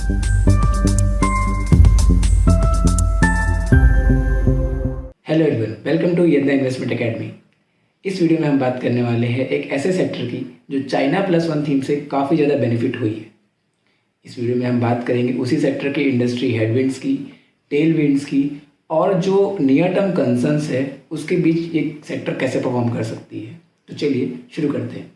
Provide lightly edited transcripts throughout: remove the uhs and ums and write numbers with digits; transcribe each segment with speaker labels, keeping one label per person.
Speaker 1: Hello everyone, welcome to येदा investment academy. इस video में हम बात करने वाले हैं एक ऐसे सेक्टर की जो चाइना प्लस वन थीम से काफ़ी ज़्यादा बेनिफिट हुई है। इस वीडियो में हम बात करेंगे उसी सेक्टर के इंडस्ट्री हेडविंड्स की, टेल विंड्स की और जो नियर टर्म कंसर्न्स है उसके बीच ये सेक्टर कैसे परफॉर्म कर सकती है। तो चलिए शुरू करते हैं।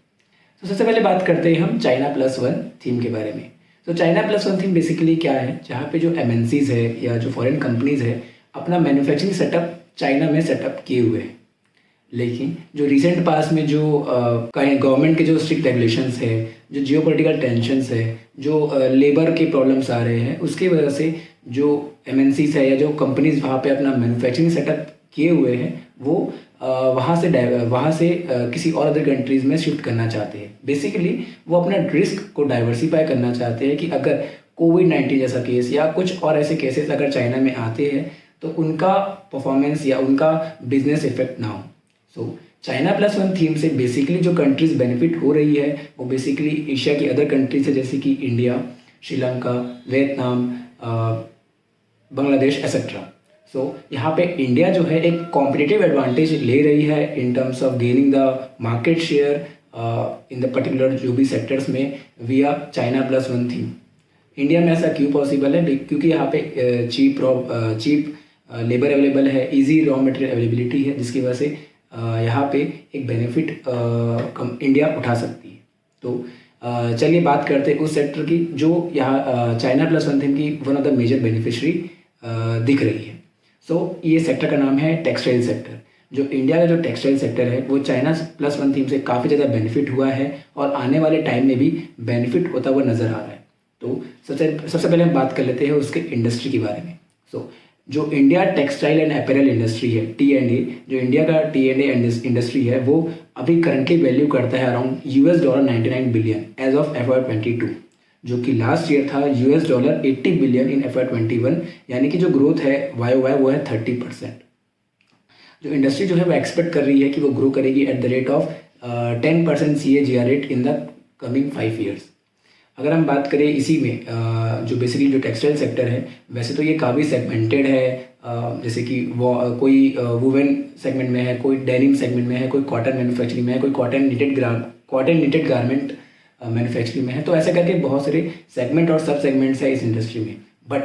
Speaker 1: तो सबसे पहले बात करते हैं हम चाइना प्लस वन थीम के बारे में। तो China plus one theme basically क्या है, जहाँ पे जो MNCs है या जो फॉरेन कंपनीज है अपना मैन्युफैक्चरिंग सेटअप चाइना में सेटअप किए हुए हैं, लेकिन जो रिसेंट पास में जो गवर्नमेंट के जो स्ट्रिक्ट रेगुलेशंस है, जो जियोपॉलिटिकल टेंशन्स है, जो लेबर के प्रॉब्लम्स आ रहे हैं, उसकी वजह से जो MNCs है या जो कंपनीज वहाँ पे अपना मैन्युफैक्चरिंग सेटअप किए हुए हैं वो वहाँ से किसी और अदर कंट्रीज़ में शिफ्ट करना चाहते हैं। बेसिकली वो अपना रिस्क को डाइवर्सिफाई करना चाहते हैं कि अगर कोविड-19 जैसा केस या कुछ और ऐसे केसेस अगर चाइना में आते हैं तो उनका परफॉर्मेंस या उनका बिजनेस इफेक्ट ना हो। So China plus one theme से बेसिकली जो कंट्रीज बेनिफिट हो रही है वो बेसिकली एशिया की अदर कंट्रीज है, जैसे कि India, Sri Lanka, Vietnam, Bangladesh etcetera. So यहाँ पे इंडिया जो है एक कॉम्पिटिटिव एडवांटेज ले रही है in terms of gaining the market share in the particular जो भी सेक्टर्स में विया China plus one theme. India में ऐसा क्यों पॉसिबल है? क्योंकि यहाँ पे चीप लेबर अवेलेबल है, इजी रॉ मटेरियल अवेलेबिलिटी है, जिसकी वजह से यहाँ पे एक बेनिफिट इंडिया उठा सकती है। तो चलिए बात करते हैं उस सेक्टर की जो यहाँ चाइना प्लस वन थीम की one of the major beneficiary दिख रही है। सो ये सेक्टर का नाम है टेक्सटाइल सेक्टर। जो इंडिया का जो टेक्सटाइल सेक्टर है वो चाइना प्लस वन थीम से काफ़ी ज़्यादा बेनिफिट हुआ है और आने वाले टाइम में भी बेनिफिट होता हुआ नज़र आ रहा है। तो सबसे पहले हम बात कर लेते हैं उसके इंडस्ट्री के बारे में। सो जो India textile and apparel industry है, T&A, जो इंडिया का T&A इंडस्ट्री है वो अभी करंटली वैल्यू करता है around $99 billion as of FY22, जो कि लास्ट ईयर था $80 बिलियन इन FY21, यानी कि जो ग्रोथ है YOY वो है 30%। जो इंडस्ट्री जो है वो एक्सपेक्ट कर रही है कि वो ग्रो करेगी at the rate of 10% CAGR rate in the coming 5 years. अगर हम बात करें इसी में जो बेसिकली जो टेक्सटाइल सेक्टर है, वैसे तो ये काफ़ी सेगमेंटेड है, जैसे कि वो कोई वुवन सेगमेंट में है, कोई डेनिम सेगमेंट में है, कोई कॉटन मैन्युफैक्चरिंग में है, कोई कॉटन निटेड गारमेंट मैन्युफैक्चरिंग में है। तो ऐसे करके बहुत सारे सेगमेंट और सब सेगमेंट्स है इस इंडस्ट्री में। बट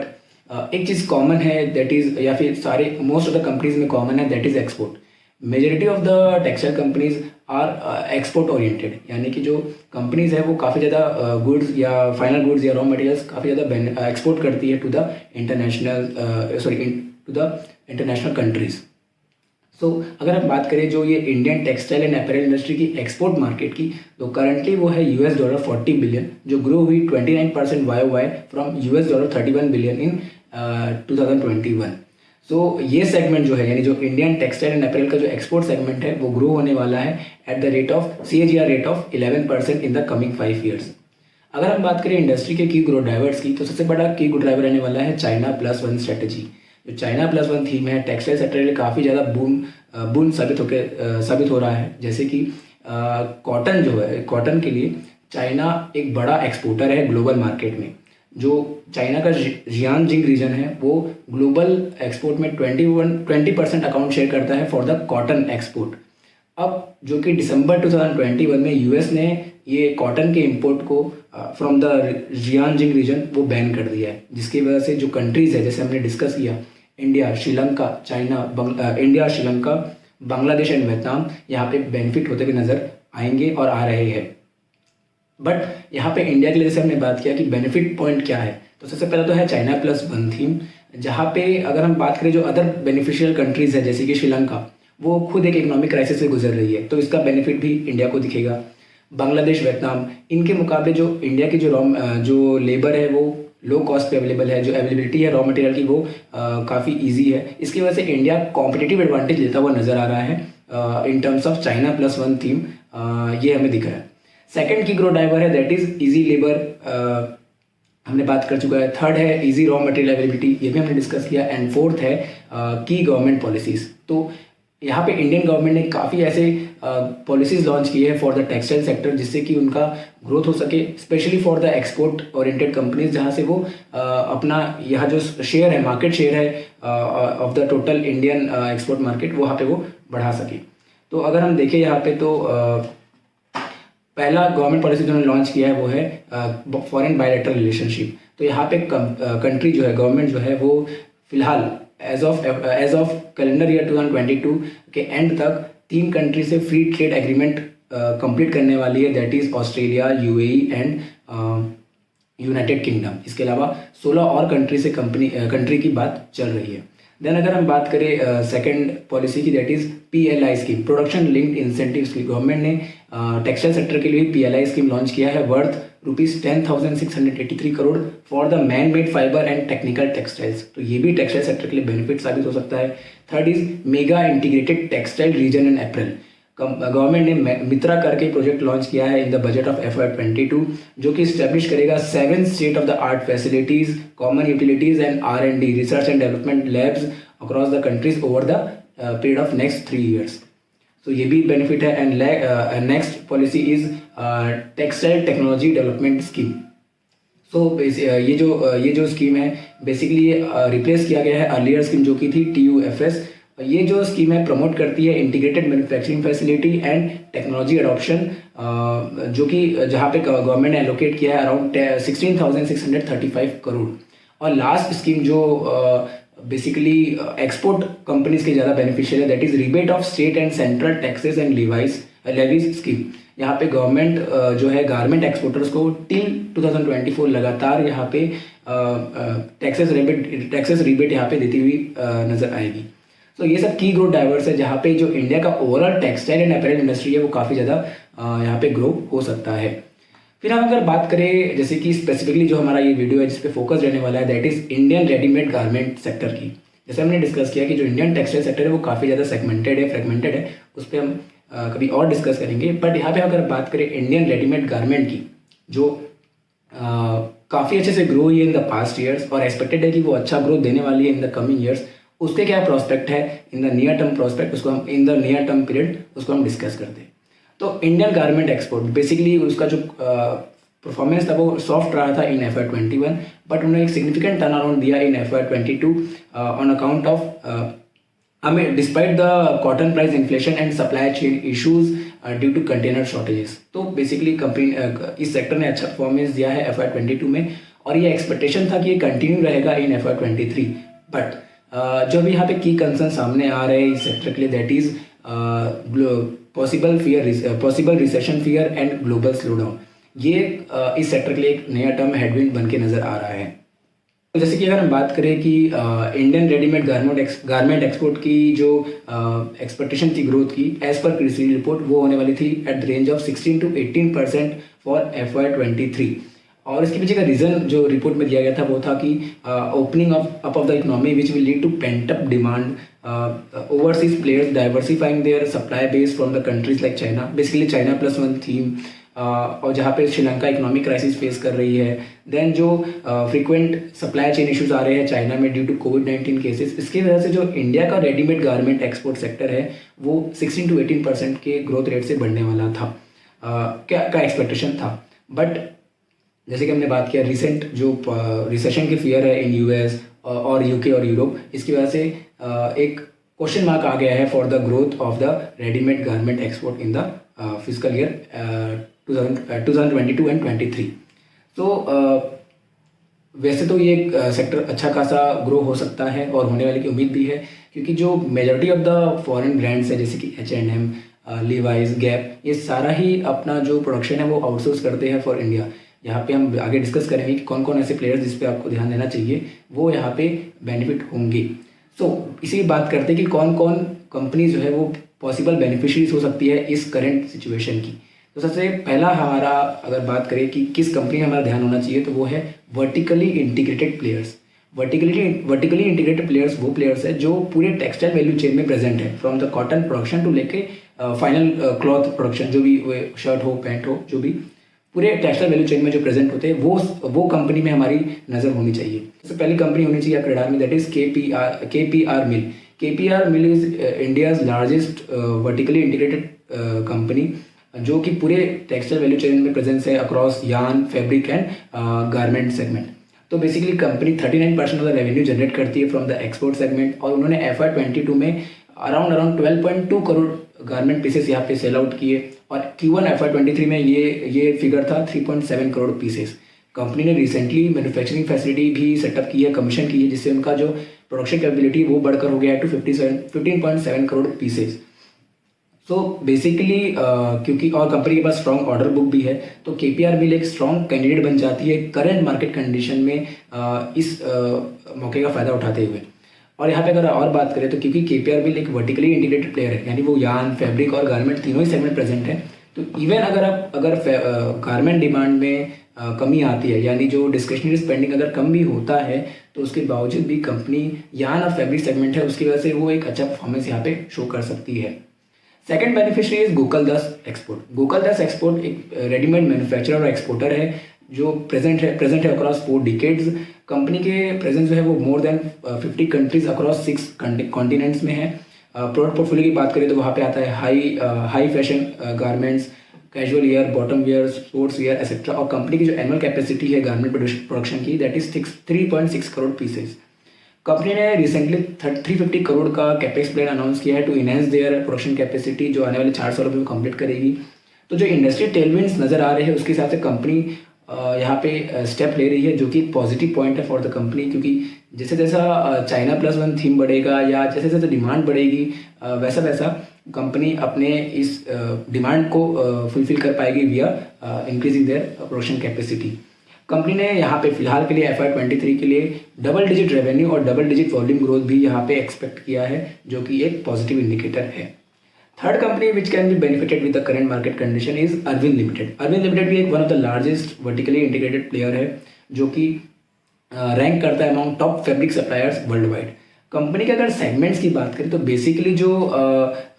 Speaker 1: एक चीज़ कॉमन है दैट इज़, या फिर सारे मोस्ट ऑफ द कंपनीज में कॉमन है, that is export. Majority of the textile companies are export oriented, यानी कि जो कंपनीज है वो काफ़ी ज़्यादा गुड्स या फाइनल गुड्स या रॉ मटेरियल्स काफ़ी ज़्यादा एक्सपोर्ट करती है टू द इंटरनेशनल कंट्रीज़। सो अगर हम बात करें जो ये Indian textile and apparel industry की एक्सपोर्ट मार्केट की, तो करंटली वो है $40 बिलियन, जो ग्रो हुई 29% YOY फ्रॉम $31 बिलियन इन 2021। सो ये सेगमेंट जो है, यानी जो इंडियन टेक्सटाइल एंड अपैरल का जो एक्सपोर्ट सेगमेंट है वो ग्रो होने वाला है at the rate of CAGR rate of 11% in the coming 5 years. अगर हम बात करें इंडस्ट्री के की ग्रोथ ड्राइवर्स की, तो सबसे बड़ा की ग्रोथ ड्राइवर रहने वाला है चाइना प्लस वन स्ट्रेटजी। जो चाइना प्लस वन थीम है टेक्सटाइल सेक्टर के लिए काफ़ी ज़्यादा बूम साबित हो रहा है। जैसे कि कॉटन जो है, कॉटन के लिए चाइना एक बड़ा एक्सपोर्टर है ग्लोबल मार्केट में। जो चाइना का जियांजिंग रीजन है वो ग्लोबल एक्सपोर्ट में 20% अकाउंट शेयर करता है फॉर द कॉटन एक्सपोर्ट। अब जो कि दिसंबर 2021 में US ने ये कॉटन के इंपोर्ट को फ्रॉम द जियांजिंग रीजन वो बैन कर दिया है, जिसकी वजह से जो कंट्रीज़ है, जैसे हमने डिस्कस किया, India, Sri Lanka, Bangladesh and Vietnam, यहाँ पे बेनिफिट होते हुए नज़र आएंगे और आ रहे हैं। बट यहाँ पे इंडिया के लिए जैसे हमने बात किया कि बेनिफिट पॉइंट क्या है, तो सबसे पहला तो है चाइना प्लस वन थीम, जहाँ पे अगर हम बात करें जो अदर बेनिफिशियल कंट्रीज़ है, जैसे कि श्रीलंका, वो खुद एक इकोनॉमिक क्राइसिस से गुजर रही है, तो इसका बेनिफिट भी इंडिया को दिखेगा। बांग्लादेश, वियतनाम, इनके मुकाबले जो इंडिया की जो लेबर है वो लो कॉस्ट पे अवेलेबल है, जो अवेलेबिलिटी है रॉ मटेरियल की वो काफ़ी ईजी है। इसकी वजह से इंडिया कॉम्पिटिटिव एडवांटेज लेता हुआ नज़र आ रहा है in terms of China plus one theme, ये हमें दिख रहा है। सेकंड की ग्रोथ ड्राइवर है दैट इज़ इजी लेबर, हमने बात कर चुका है। थर्ड है इजी रॉ मटेरियल अवेलेबिलिटी, ये भी हमने डिस्कस किया। एंड फोर्थ है की गवर्नमेंट पॉलिसीज़। तो यहाँ पे इंडियन गवर्नमेंट ने काफ़ी ऐसे पॉलिसीज़ लॉन्च की है फॉर द टेक्सटाइल सेक्टर, जिससे कि उनका ग्रोथ हो सके, specially for the export oriented companies, जहाँ से वो अपना यह जो शेयर है, मार्केट शेयर है of the total Indian export market, वहाँ पे वो बढ़ा सके। तो अगर हम देखें यहाँ पे तो पहला गवर्नमेंट पॉलिसी जो उन्होंने लॉन्च किया है वो है फॉरेन बायलैटरल रिलेशनशिप। तो यहाँ पे कंट्री जो है, गवर्नमेंट जो है, वो फिलहाल एज ऑफ कैलेंडर ईयर 2022 के एंड तक 3 कंट्री से फ्री ट्रेड एग्रीमेंट कंप्लीट करने वाली है, that is Australia, UAE and United kingdom. इसके अलावा 16 और कंट्री से कंट्री की बात चल रही है। देन अगर हम बात करें सेकंड पॉलिसी की, that is PLI scheme, production linked incentive scheme. Government ने टेक्सटाइल सेक्टर के लिए PLI स्कीम लॉन्च किया है worth ₹10,683 crore for the man made fibre and technical textiles. तो ये भी टेक्सटाइल सेक्टर के लिए बेनिफिट साबित हो सकता है। Third is mega integrated textile reason and April. Government ने मित्रा करके प्रोजेक्ट लॉन्च किया है in the budget of FY22, जो कि स्टैब्लिश करेगा 7 state of the art facilities, common utilities and R&D research and development labs across the countries over the period of next 3 years। तो ये भी बेनिफिट है। And next policy is textile technology development scheme. So ये जो scheme है basically replace किया गया है अर्लियर स्कीम जो कि थी TUFS। ये जो स्कीम है प्रमोट करती है integrated manufacturing facility and technology adoption, जो कि जहाँ पे गवर्नमेंट ने एलोकेट किया है अराउंड 16,635 करोड़। और लास्ट स्कीम जो बेसिकली एक्सपोर्ट कंपनीज के ज़्यादा बेनिफिशियल है, that is rebate of state and central taxes and levies scheme. यहाँ पे गवर्नमेंट जो है गारमेंट एक्सपोर्टर्स को टिल 2024 लगातार यहाँ पे टैक्सेस रिबेट यहाँ पे देती हुई नजर आएगी। तो ये सब की ग्रोथ ड्राइवर्स है जहाँ पे जो इंडिया का overall textile and apparel industry है वो काफ़ी ज़्यादा यहाँ पे ग्रो हो सकता है। फिर हम अगर बात करें जैसे कि स्पेसिफिकली जो हमारा ये वीडियो है जिस पे फोकस रहने वाला है, that is Indian readymade garment sector की। जैसे हमने डिस्कस किया कि जो इंडियन टेक्सटाइल सेक्टर है वो काफ़ी ज़्यादा फ्रेगमेंटेड है, उस पर हम कभी और डिस्कस करेंगे। बट यहाँ पे अगर बात करें इंडियन रेडीमेड गारमेंट की, जो काफ़ी अच्छे से ग्रो हुई है इन द पास्ट ईयर्स और एक्सपेक्टेड है कि वो अच्छा ग्रोथ देने वाली है इन द कमिंग ईयर्स, उसके क्या प्रॉस्पेक्ट है in the near term prospect, उसको हम in the near term period उसको हम डिस्कस करते हैं। तो इंडियन गारमेंट एक्सपोर्ट बेसिकली उसका जो परफॉर्मेंस था वो सॉफ्ट रहा था इन FY21, बट उन्होंने एक सिग्निफिकेंट टर्न अराउंड दिया in FY22 on account of despite the cotton price inflation and supply chain issues due to container shortages. तो बेसिकली कंपनी इस सेक्टर ने अच्छा परफॉर्मेंस दिया है FY22 में और ये एक्सपेक्टेशन था कि ये कंटिन्यू रहेगा इन FY23। बट जो भी यहाँ पे की कंसर्न सामने आ रहे हैं इस सेक्टर के लिए, that is possible recession fear and global slowdown. ये इस सेक्टर के लिए एक नया टर्म हेडविंड बन के नज़र आ रहा है। तो जैसे कि अगर हम बात करें कि इंडियन रेडीमेड गारमेंट एक्सपोर्ट की जो एक्सपेक्टेशन थी ग्रोथ की एज पर क्रिसिल रिपोर्ट, वो होने वाली थी at the range of 16 to 18% for FY23। और इसके पीछे का रीज़न जो रिपोर्ट में दिया गया था वो था कि opening up of the economy which will lead to pent up demand, overseas players diversifying their supply base from the countries like China, basically China plus one theme, और जहाँ पे श्रीलंका इकोनॉमिक क्राइसिस फेस कर रही है। Then जो frequent supply chain issues आ रहे हैं China में ड्यू टू कोविड-19 केसेस, इसकी वजह से जो इंडिया का रेडीमेड गारमेंट एक्सपोर्ट सेक्टर है वो 16 to 18% के ग्रोथ रेट से बढ़ने वाला था, क्या एक्सपेक्टेशन था। बट जैसे कि हमने बात किया रिसेंट जो रिसेशन की फियर है इन US और UK और यूरोप, इसकी वजह से एक क्वेश्चन मार्क आ गया है for the growth of the readymade garment export in the physical year 2022 and 23। तो वैसे तो ये सेक्टर अच्छा खासा ग्रो हो सकता है और होने वाले की उम्मीद भी है, क्योंकि जो majority of the foreign brands है जैसे कि H&M, लीवाइज, गैप, ये सारा ही अपना जो प्रोडक्शन है वो आउटसोर्स करते हैं फॉर इंडिया। यहाँ पे हम आगे डिस्कस करेंगे कि कौन कौन ऐसे प्लेयर्स जिस पे आपको ध्यान देना चाहिए वो यहाँ पे बेनिफिट होंगे। सो इसी बात करते हैं कि कौन कौन कंपनी जो है वो पॉसिबल बेनिफिशरीज हो सकती है इस करंट सिचुएशन की। तो सबसे पहला हमारा अगर बात करें कि किस कंपनी में हमारा ध्यान होना चाहिए तो वो है vertically integrated players. Vertically integrated players वो प्लेयर्स है जो पूरे टेक्सटाइल वैल्यू चेन में प्रेजेंट है, from the cotton production to लेके फाइनल क्लॉथ प्रोडक्शन, जो भी शर्ट हो, पैंट हो, जो भी पूरे टेक्सटाइल वैल्यू चेन में जो प्रेजेंट होते हैं वो कंपनी में हमारी नज़र होनी चाहिए। सबसे पहली कंपनी होनी चाहिए आपके रडार में, that is KPR mill. KPR mill is India's largest vertically integrated company जो कि पूरे टेक्सटाइल वैल्यू चेन में प्रेजेंस है across yarn, fabric and garment segment. तो basically company 39% of the revenue generate करती है फ्रॉम द एक्सपोर्ट सेगमेंट, और उन्होंने FY22 में अराउंड 12.2 करोड़ गारमेंट पीसेस यहाँ पे सेल आउट किए, और Q1 FY23 में ये फिगर था 3.7 करोड़ पीसेस। कंपनी ने रिसेंटली मैन्युफैक्चरिंग फैसिलिटी भी सेटअप की है, कमीशन की है, जिससे उनका जो प्रोडक्शन कैपेबिलिटी वो बढ़कर हो गया है to 15.7 crore pieces. So basically क्योंकि और कंपनी के पास स्ट्रॉन्ग ऑर्डर बुक भी है, तो KPR मिल एक स्ट्रॉन्ग कैंडिडेट बन जाती है करंट मार्केट कंडीशन में इस मौके का फ़ायदा उठाते हुए। और यहाँ पे अगर और बात करें तो क्योंकि KPR मिल एक वर्टिकली इंटीग्रेटेड प्लेयर है, यानी वो यार्न, फैब्रिक और गारमेंट तीनों ही सेगमेंट प्रेजेंट है, तो इवन अगर गारमेंट डिमांड में कमी आती है, यानी जो डिस्क्रिशनरी स्पेंडिंग अगर कम भी होता है, तो उसके बावजूद भी कंपनी यार्न और फैब्रिक सेगमेंट है, उसकी वजह से वो एक अच्छा परफॉर्मेंस यहाँ पे शो कर सकती है। Second beneficiary is Gokuldas export. Gokuldas export एक रेडीमेड मैन्युफैक्चरर और एक्सपोर्टर है जो प्रेजेंट है अक्रॉस 4 डिकेड्स। कंपनी के प्रेजेंस जो है वो more than 50 countries across 6 continents में है। प्रोडक्ट पोर्टफोलियो की बात करें तो वहाँ पे आता है high fashion garments, casual wear, bottom wear, sports wear etcetera. और कंपनी की जो एनुअल कैपेसिटी है गारमेंट प्रोडक्शन की, that is 3.6 crore pieces. Company ने रिसेंटली 350 करोड़ का कैपेक्स प्लान अनाउंस किया है to enhance their production capacity, जो आने वाले 4 सालों में कंप्लीट करेगी। तो जो इंडस्ट्री टेलविंड्स नज़र आ रहे हैं उसके हिसाब से कंपनी यहाँ पे स्टेप ले रही है, जो कि पॉजिटिव पॉइंट है फॉर द कंपनी, क्योंकि जैसे जैसा चाइना प्लस वन थीम बढ़ेगा या जैसे जैसे डिमांड बढ़ेगी वैसा वैसा कंपनी अपने इस डिमांड को फुलफिल कर पाएगी via increasing their production capacity. Company ने यहाँ पे फिलहाल के लिए FY23 के लिए डबल डिजिट रेवेन्यू और डबल डिजिट वॉल्यूम ग्रोथ भी यहाँ पे एक्सपेक्ट किया है, जो कि एक पॉजिटिव इंडिकेटर है। Third company which can be benefited with the current market condition is Arvind Limited. Arvind Limited भी एक one of the largest vertically integrated player है, जो कि रैंक करता है among top fabric suppliers world wide. Company के अगर सेगमेंट्स की बात करें तो बेसिकली जो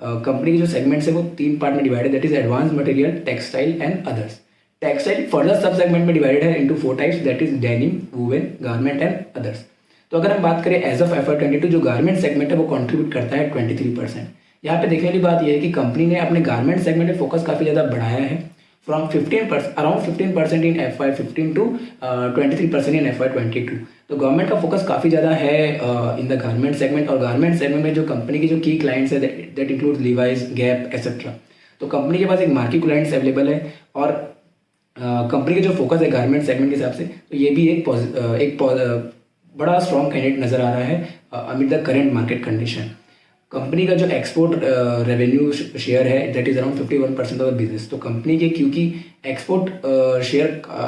Speaker 1: कंपनी के जो सेगमेंट्स है वो 3 पार्ट में divided, that is advance material, textile and others. Textile further सब सेगमेंट में डिवाइडेड है into 4 types, that is denim, woven, garment and others. तो अगर हम बात करें एज ऑफ FY22 जो गारमेंट सेगमेंट है वो कंट्रीब्यूट करता है 23%। यहाँ पे देखने वाली बात यह है कि कंपनी ने अपने गारमेंट सेगमेंट में फोकस काफ़ी ज़्यादा बढ़ाया है, from around 15% in FY15 to 23% in FY22। तो गवर्नमेंट का फोकस काफ़ी ज़्यादा है इन द गारमेंट सेगमेंट, और गारमेंट सेगमेंट में जो कंपनी की जो की क्लाइंट्स है that include Levi's, Gap etcetera. तो कंपनी के पास एक मार्केट क्लाइंट्स अवेलेबल है, और कंपनी का जो फोकस है गारमेंट सेगमेंट के हिसाब से, तो ये भी एक बड़ा स्ट्रॉन्ग कैंडिडेट नज़र आ रहा है amid the current market condition. Company का जो एक्सपोर्ट रेवेन्यू शेयर है that is around 51% of the business. तो कंपनी के क्योंकि एक्सपोर्ट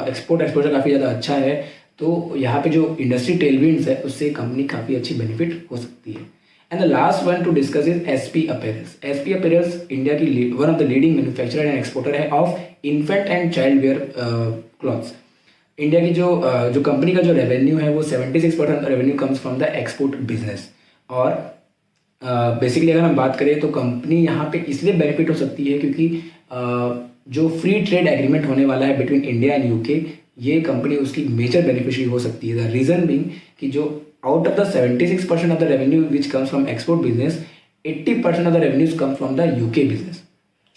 Speaker 1: एक्सपोजर काफ़ी ज़्यादा अच्छा है, तो यहाँ पे जो इंडस्ट्री टेलविंड्स है उससे कंपनी काफ़ी अच्छी बेनिफिट हो सकती है। And the last one to discuss is SP apparels. SP apparels India की one of the leading manufacturer and exporter है of infant and child wear clothes. India की जो कंपनी का जो रेवेन्यू है वो 76% revenue comes from the export business. और basically अगर हम बात करें तो कंपनी यहाँ पे इसलिए बेनिफिट हो सकती है क्योंकि जो फ्री ट्रेड एग्रीमेंट होने वाला है बिटवीन इंडिया एंड UK, ये कंपनी उसकी मेजर बेनिफिशियरी हो सकती है। द रीज़न बीइंग कि जो out of the 76% of the revenue which comes from export business, 80% of the revenues come from the UK business.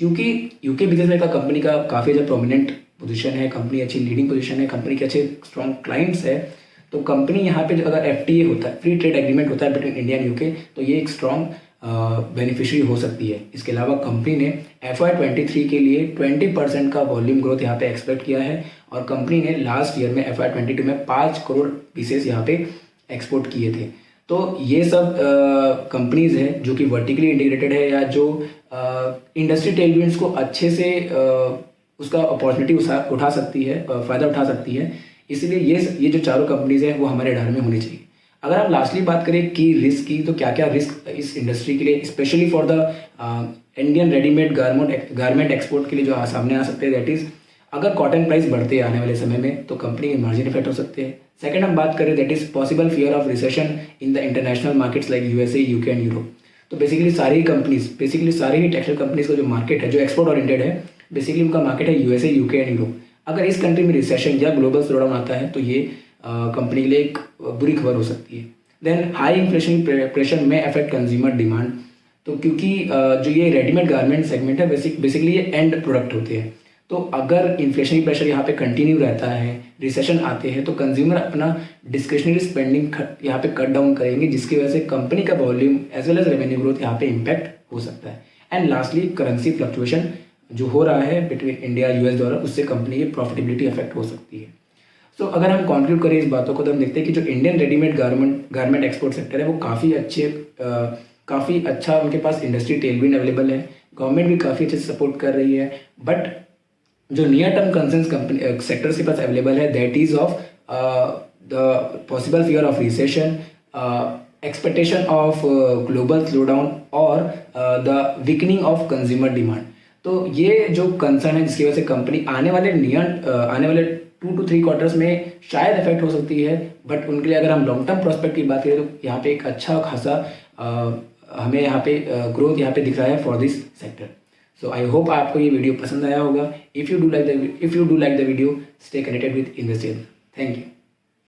Speaker 1: क्योंकि UK बिजनेस में का कंपनी का काफ़ी ज़्यादा प्रोमिनेंट पोजीशन है, कंपनी अच्छी लीडिंग पोजीशन है, कंपनी के अच्छे स्ट्रॉन्ग क्लाइंट्स है, तो कंपनी यहाँ पे अगर FTA होता है, फ्री ट्रेड एग्रीमेंट होता है बिटवीन इंडिया एंड UK, तो ये एक स्ट्रॉन्ग बेनिफिशियरी हो सकती है। इसके अलावा कंपनी ने FY23 के लिए 20% का वॉल्यूम ग्रोथ यहाँ पे एक्सपेक्ट किया है, और कंपनी ने लास्ट ईयर में FY22 में 5 करोड़ पीसेस यहाँ पे एक्सपोर्ट किए थे। तो ये सब कंपनीज है जो कि वर्टिकली इंटीग्रेटेड है, या जो इंडस्ट्री टेलविंड्स को अच्छे से उसका अपॉर्चुनिटी उठा सकती है, फ़ायदा उठा सकती है। इसलिए ये जो चारों कंपनीज हैं वो हमारे रडार में होनी चाहिए। अगर हम लास्टली बात करें कि रिस्क की, तो क्या क्या रिस्क इस इंडस्ट्री के लिए, specially for the Indian readymade garment export के लिए जो सामने आ सकते हैं, दैट इज़ अगर कॉटन प्राइस बढ़ते हैं आने वाले समय में तो कंपनी के मार्जिन इफेक्ट हो सकते हैं। सेकंड हम बात करें that is possible fear of recession in the international markets like USA, UK and Europe. तो बेसिकली सारी ही टेक्सटाइल कंपनीज का जो मार्केट है जो एक्सपोर्ट ओरिएंटेड है, बेसिकली उनका मार्केट है USA, UK एंड यूरोप। अगर इस कंट्री में रिसेशन या ग्लोबल स्लोडाउन आता है तो ये कंपनी के लिए एक बुरी खबर हो सकती है। देन हाई इन्फ्लेशन प्रेशर में अफेक्ट कंज्यूमर डिमांड। तो क्योंकि जो ये रेडीमेड गारमेंट सेगमेंट है बेसिकली ये एंड प्रोडक्ट होते हैं, तो अगर इन्फ्लेशन प्रेशर यहाँ पे कंटिन्यू रहता है, रिसेशन आते हैं, तो कंज्यूमर अपना डिस्क्रिशनरी स्पेंडिंग यहाँ पे कट डाउन करेंगे, जिसकी वजह से कंपनी का volume as well as revenue growth यहाँ पे इम्पैक्ट हो सकता है। एंड लास्टली करेंसी फ्लक्चुएशन जो हो रहा है बिटवीन इंडिया यूएस डॉलर, उससे कंपनी की प्रॉफिटेबिलिटी अफेक्ट हो सकती है। सो अगर हम कंक्लूड करें इस बातों को, तो हम देखते हैं कि जो Indian readymade garment export sector है वो काफ़ी अच्छा उनके पास इंडस्ट्री टेलविंड अवेलेबल है, गवर्नमेंट भी काफ़ी अच्छे से सपोर्ट कर रही है। बट जो near term concerns company sectors के पास अवेलेबल है, that is of the possible fear of recession, expectation of global slowdown और the weakening of consumer demand. तो ये जो कंसर्न है जिसकी वजह से कंपनी आने वाले 2 to 3 क्वार्टर्स में शायद इफेक्ट हो सकती है, बट उनके लिए अगर हम लॉन्ग टर्म प्रोस्पेक्ट की बात करें तो यहाँ पे एक अच्छा खासा हमें यहाँ पे ग्रोथ यहाँ पे दिख रहा है for this sector. So I hope आपको ये वीडियो पसंद आया होगा। If you do like the video, stay connected with investor. Thank you.